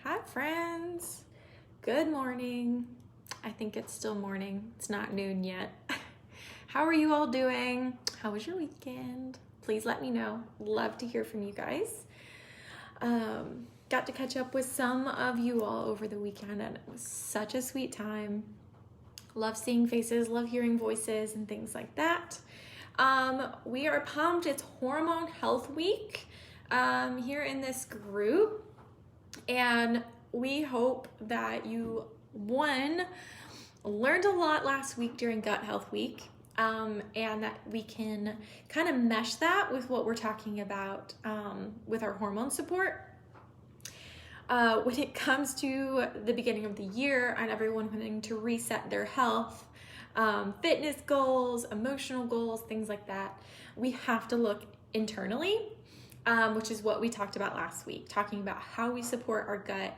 Hi friends, good morning. I think it's still morning. It's not noon yet. How are you all doing? How was your weekend? Please let me know. Love to hear from you guys. Got to catch up with some of you all over the weekend and it was such a sweet time. Love seeing faces, love hearing voices and things like that. We are pumped. It's Hormone Health Week here in this group. And we hope that you, one, learned a lot last week during Gut Health Week, and that we can kind of mesh that with what we're talking about with our hormone support. When it comes to the beginning of the year and everyone wanting to reset their health, fitness goals, emotional goals, things like that, we have to look internally. Which is what we talked about last week, talking about how we support our gut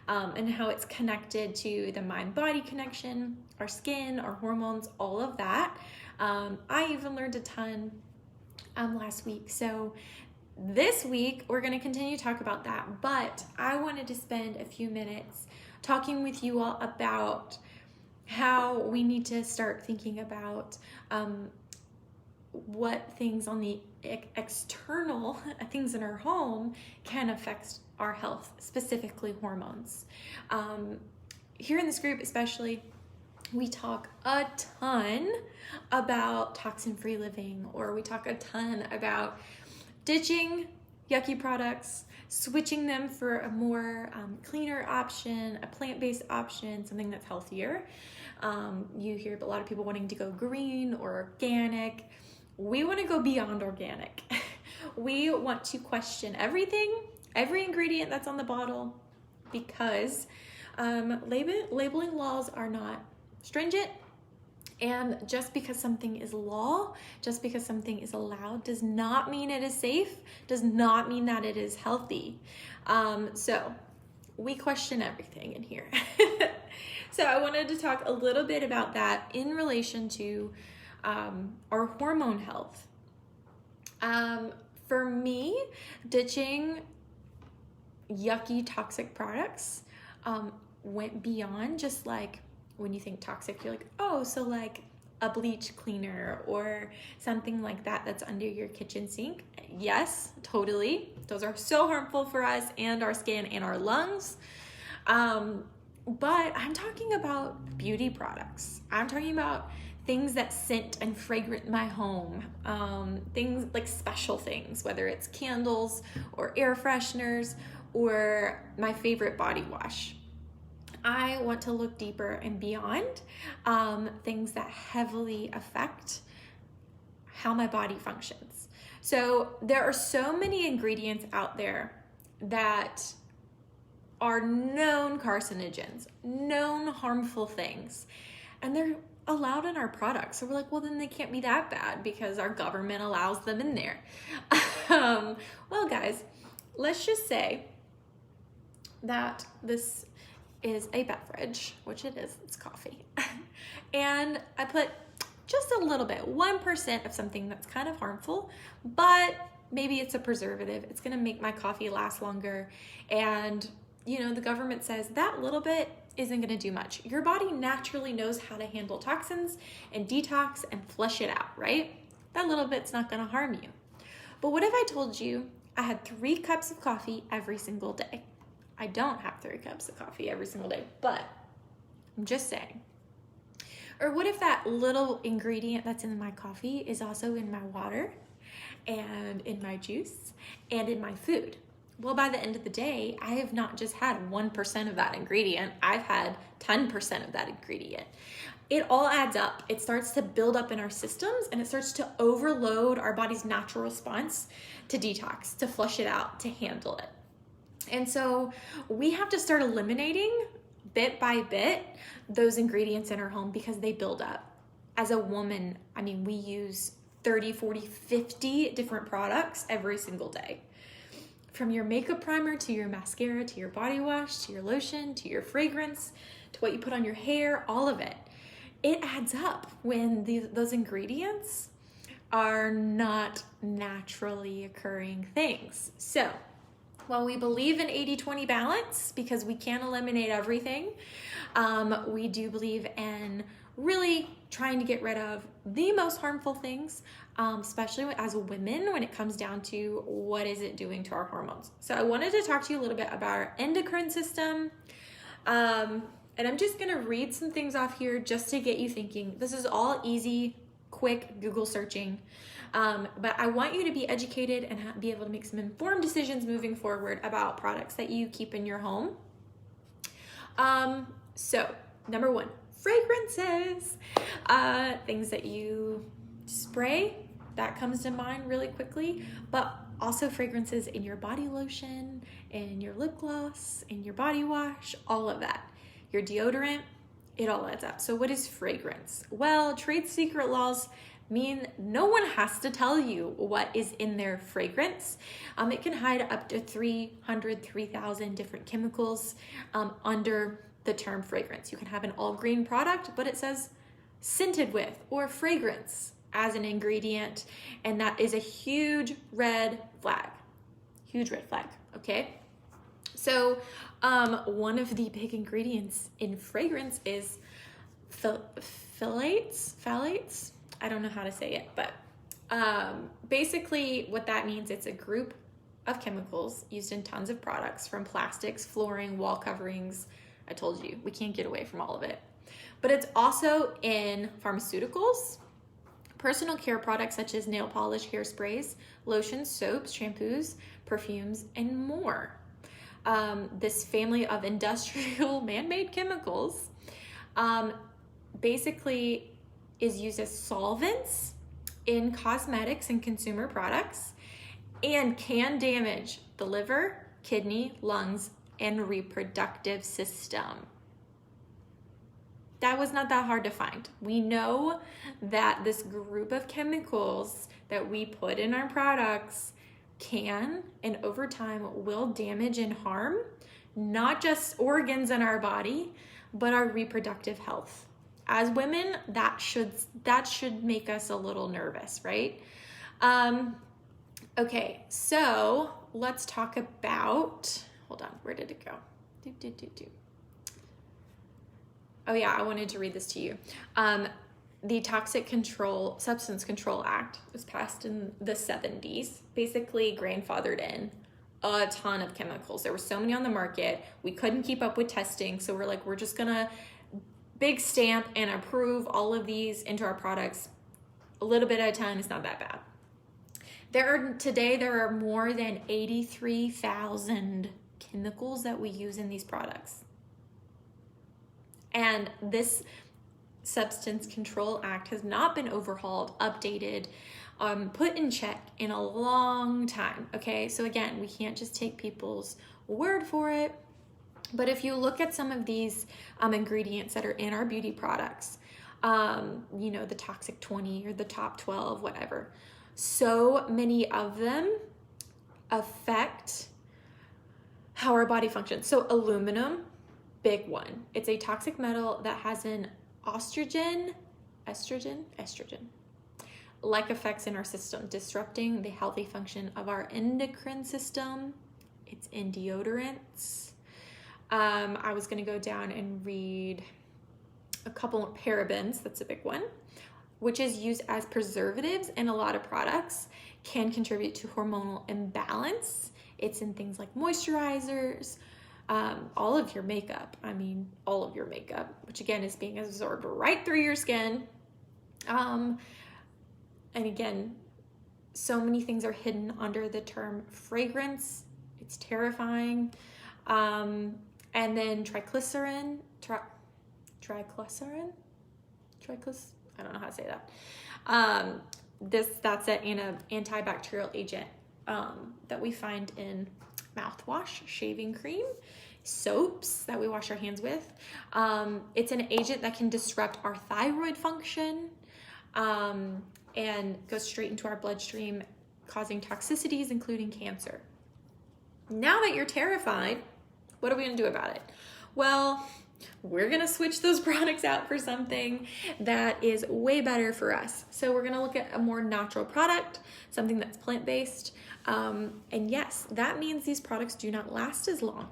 and how it's connected to the mind-body connection, our skin, our hormones, all of that. I even learned a ton last week. So this week, we're going to continue to talk about that, but I wanted to spend a few minutes talking with you all about how we need to start thinking about what things on the external things in our home can affect our health, specifically hormones. Here in this group especially, we talk a ton about toxin-free living, or we talk a ton about ditching yucky products, switching them for a more cleaner option, a plant-based option, something that's healthier. You hear a lot of people wanting to go green or organic. We want to go beyond organic. We want to question everything, every ingredient that's on the bottle, because labeling laws are not stringent. And just because something is law, just because something is allowed, does not mean it is safe, does not mean that it is healthy. So we question everything in here. So I wanted to talk a little bit about that in relation to our hormone health. For me, ditching yucky toxic products went beyond just like, when you think toxic, you're like, oh, so like a bleach cleaner or something like that that's under your kitchen sink. Yes, totally. Those are so harmful for us and our skin and our lungs. But I'm talking about beauty products. I'm talking about things that scent and fragrant my home, things like special things, whether it's candles or air fresheners or my favorite body wash. I want to look deeper and beyond things that heavily affect how my body functions. So there are so many ingredients out there that are known carcinogens, known harmful things, and they're allowed in our products. So we're like, well, then they can't be that bad because our government allows them in there. Well, guys, let's just say that this is a beverage, which it is, it's coffee. And I put just a little bit, 1% of something that's kind of harmful, but maybe it's a preservative. It's gonna make my coffee last longer. And you know, the government says that little bit isn't gonna do much. Your body naturally knows how to handle toxins and detox and flush it out, right? That little bit's not gonna harm you. But what if I told you I had 3 cups of coffee every single day? I don't have 3 cups of coffee every single day, but I'm just saying. Or what if that little ingredient that's in my coffee is also in my water and in my juice and in my food? Well, by the end of the day, I have not just had 1% of that ingredient, I've had 10% of that ingredient. It all adds up. It starts to build up in our systems and it starts to overload our body's natural response to detox, to flush it out, to handle it. And so we have to start eliminating bit by bit those ingredients in our home because they build up. As a woman, I mean, we use 30, 40, 50 different products every single day. From your makeup primer to your mascara, to your body wash, to your lotion, to your fragrance, to what you put on your hair, all of it. It adds up when those ingredients are not naturally occurring things. So While we believe in 80-20 balance because we can't eliminate everything, we do believe in really trying to get rid of the most harmful things, especially as women when it comes down to what is it doing to our hormones. So I wanted to talk to you a little bit about our endocrine system. And I'm just gonna read some things off here just to get you thinking. This is all easy, quick Google searching. But I want you to be educated and be able to make some informed decisions moving forward about products that you keep in your home. So number one, fragrances, things that you spray, that comes to mind really quickly, but also fragrances in your body lotion, in your lip gloss, in your body wash, all of that. Your deodorant, it all adds up. So what is fragrance? Well, trade secret laws mean no one has to tell you what is in their fragrance. It can hide up to 3,000 different chemicals under the term fragrance. You can have an all green product, but it says scented with or fragrance as an ingredient, and that is a huge red flag. Huge red flag, okay? So one of the big ingredients in fragrance is phthalates. I don't know how to say it, but basically what that means, it's a group of chemicals used in tons of products, from plastics, flooring, wall coverings. I told you, we can't get away from all of it. But it's also in pharmaceuticals, personal care products such as nail polish, hairsprays, lotions, soaps, shampoos, perfumes, and more. This family of industrial man-made chemicals basically is used as solvents in cosmetics and consumer products, and can damage the liver, kidney, lungs, and reproductive system. That was not that hard to find. We know that this group of chemicals that we put in our products can, and over time will, damage and harm not just organs in our body, but our reproductive health. As women, that should make us a little nervous, right? Okay, so let's talk about, hold on, where did it go? Oh yeah, I wanted to read this to you. The Substance Control Act was passed in the 70s, basically grandfathered in a ton of chemicals. There were so many on the market, we couldn't keep up with testing, so we're like, we're just gonna big stamp and approve all of these into our products a little bit at a time. It's not that bad. Today there are more than 83,000 chemicals that we use in these products. And this Substance Control Act has not been overhauled, updated, put in check in a long time, okay? So again, we can't just take people's word for it. But if you look at some of these ingredients that are in our beauty products, the toxic 20 or the top 12, whatever, so many of them affect how our body functions. So aluminum, big one. It's a toxic metal that has an estrogen, like effects in our system, disrupting the healthy function of our endocrine system. It's in deodorants. I was going to go down and read a couple of parabens. That's a big one, which is used as preservatives in a lot of products, can contribute to hormonal imbalance. It's in things like moisturizers, all of your makeup, which again is being absorbed right through your skin. And again, so many things are hidden under the term fragrance. It's terrifying. And then triglycerin, I don't know how to say that. That's an antibacterial agent that we find in mouthwash, shaving cream, soaps that we wash our hands with. It's an agent that can disrupt our thyroid function and go straight into our bloodstream, causing toxicities, including cancer. Now that you're terrified, what are we gonna do about it? Well, we're gonna switch those products out for something that is way better for us. So we're gonna look at a more natural product, something that's plant-based. And yes, that means these products do not last as long.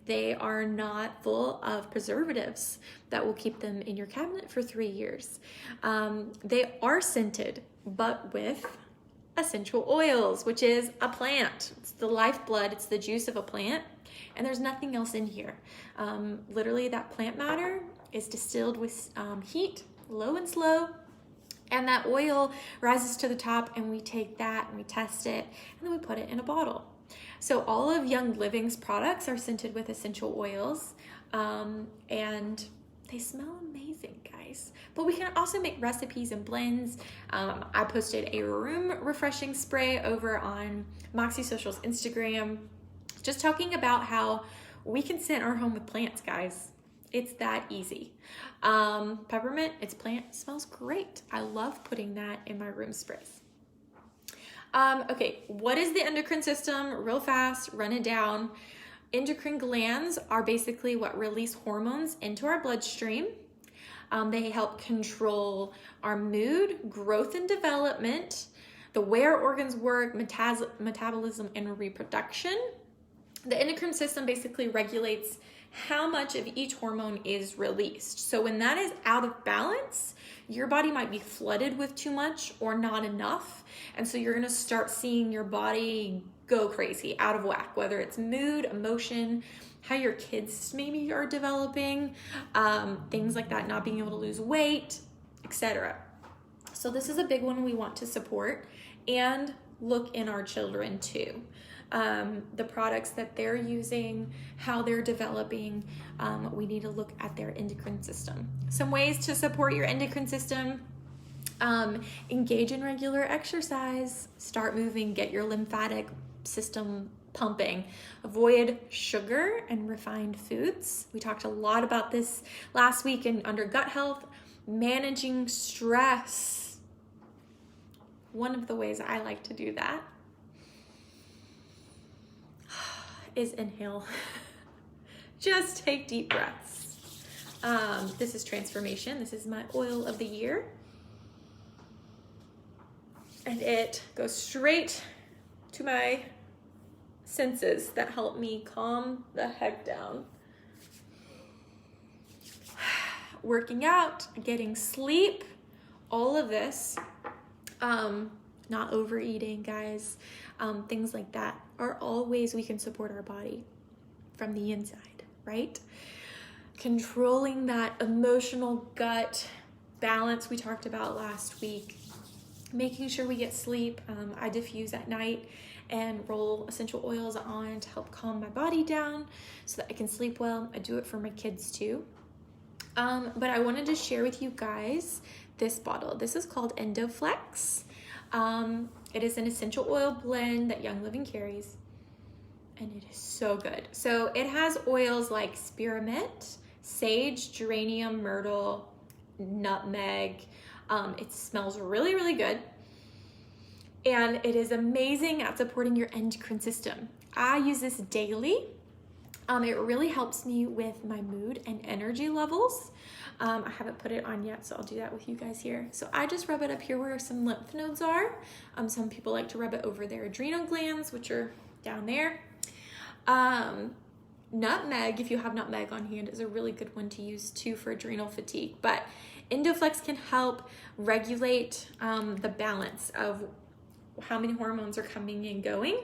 They are not full of preservatives that will keep them in your cabinet for 3 years. They are scented, but with essential oils, which is a plant. It's the lifeblood, it's the juice of a plant, and there's nothing else in here. Literally, that plant matter is distilled with heat, low and slow, and that oil rises to the top, and we take that and we test it, and then we put it in a bottle. So all of Young Living's products are scented with essential oils, and they smell amazing, guys. But we can also make recipes and blends. I posted a room refreshing spray over on Moxie Social's Instagram, just talking about how we can scent our home with plants, guys. It's that easy. Peppermint, it's plant, smells great. I love putting that in my room sprays. Okay, what is the endocrine system? Real fast, run it down. Endocrine glands are basically what release hormones into our bloodstream. They help control our mood, growth and development, the way our organs work, metabolism, and reproduction. The endocrine system basically regulates how much of each hormone is released. So when that is out of balance, your body might be flooded with too much or not enough. And so you're gonna start seeing your body go crazy, out of whack, whether it's mood, emotion, how your kids maybe are developing, things like that, not being able to lose weight, etc. So this is a big one we want to support and look in our children too. The products that they're using, how they're developing, we need to look at their endocrine system. Some ways to support your endocrine system: engage in regular exercise, start moving, get your lymphatic system pumping, avoid sugar and refined foods. We talked a lot about this last week under gut health. Managing stress. One of the ways I like to do that is inhale. Just take deep breaths. This is transformation. This is my oil of the year. And it goes straight to my senses that help me calm the heck down. Working out, getting sleep, all of this, not overeating, guys, things like that are all ways we can support our body from the inside, right? Controlling that emotional gut balance we talked about last week, making sure we get sleep. I diffuse at night and roll essential oils on to help calm my body down so that I can sleep well. I do it for my kids too. But I wanted to share with you guys this bottle. This is called Endoflex. It is an essential oil blend that Young Living carries, and it is so good. So it has oils like spearmint, sage, geranium, myrtle, nutmeg. It smells really, really good. And it is amazing at supporting your endocrine system. I use this daily. It really helps me with my mood and energy levels. I haven't put it on yet, so I'll do that with you guys here. So I just rub it up here where some lymph nodes are. Some people like to rub it over their adrenal glands, which are down there. Nutmeg, if you have nutmeg on hand, is a really good one to use too for adrenal fatigue. But Endoflex can help regulate the balance of how many hormones are coming and going.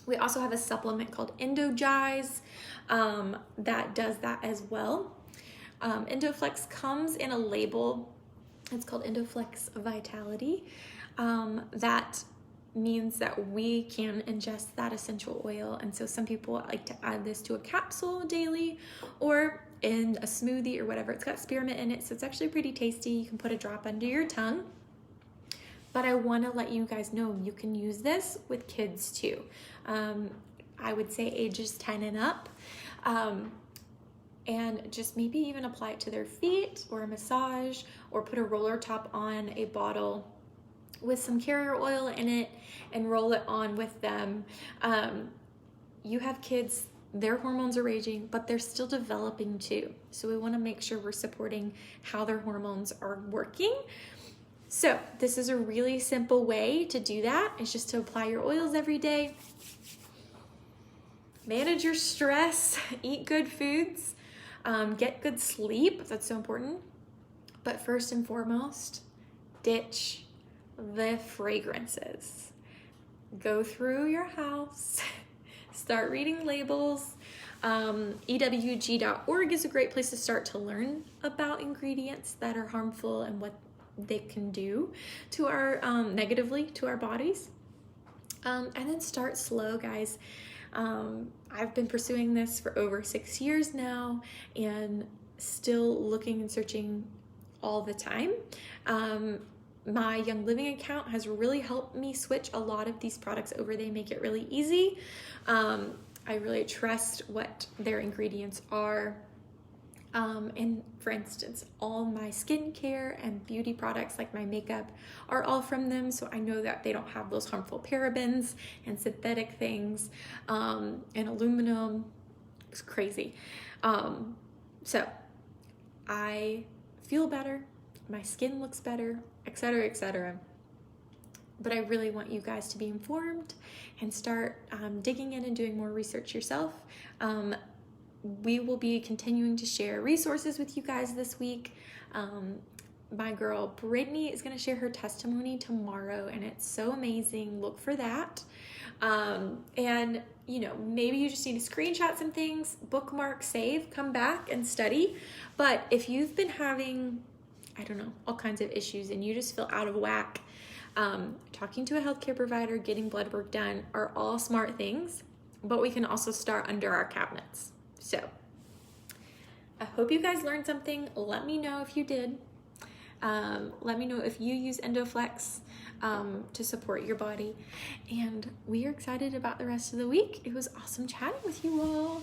We also have a supplement called Endogize that does that as well. Endoflex comes in a label. It's called Endoflex Vitality. That means that we can ingest that essential oil. And so some people like to add this to a capsule daily or in a smoothie or whatever. It's got spearmint in it, so it's actually pretty tasty. You can put a drop under your tongue. But I want to let you guys know you can use this with kids too. I would say ages 10 and up. And just maybe even apply it to their feet or a massage, or put a roller top on a bottle with some carrier oil in it and roll it on with them. You have kids, their hormones are raging, but they're still developing too. So we want to make sure we're supporting how their hormones are working. So this is a really simple way to do that. It's just to apply your oils every day. Manage your stress, eat good foods, get good sleep. That's so important. But first and foremost, ditch the fragrances. Go through your house, start reading labels. EWG.org is a great place to start to learn about ingredients that are harmful and what they can do to our negatively to our bodies. And then start slow, guys. I've been pursuing this for over 6 years now and still looking and searching all the time. My Young Living account has really helped me switch a lot of these products over. They make it really easy. I really trust what their ingredients are. And for instance, all my skincare and beauty products like my makeup are all from them. So I know that they don't have those harmful parabens and synthetic things and aluminum. It's crazy. So I feel better. My skin looks better, etc., etc. But I really want you guys to be informed and start digging in and doing more research yourself. We will be continuing to share resources with you guys this week. My girl Brittany is going to share her testimony tomorrow, and it's so amazing. Look for that. And you know, maybe you just need to screenshot some things, bookmark, save, come back and study. But if you've been having, I don't know, all kinds of issues and you just feel out of whack, talking to a healthcare provider, getting blood work done are all smart things, but we can also start under our cabinets. So I hope you guys learned something. Let me know if you did. Let me know if you use EndoFlex to support your body. And we are excited about the rest of the week. It was awesome chatting with you all.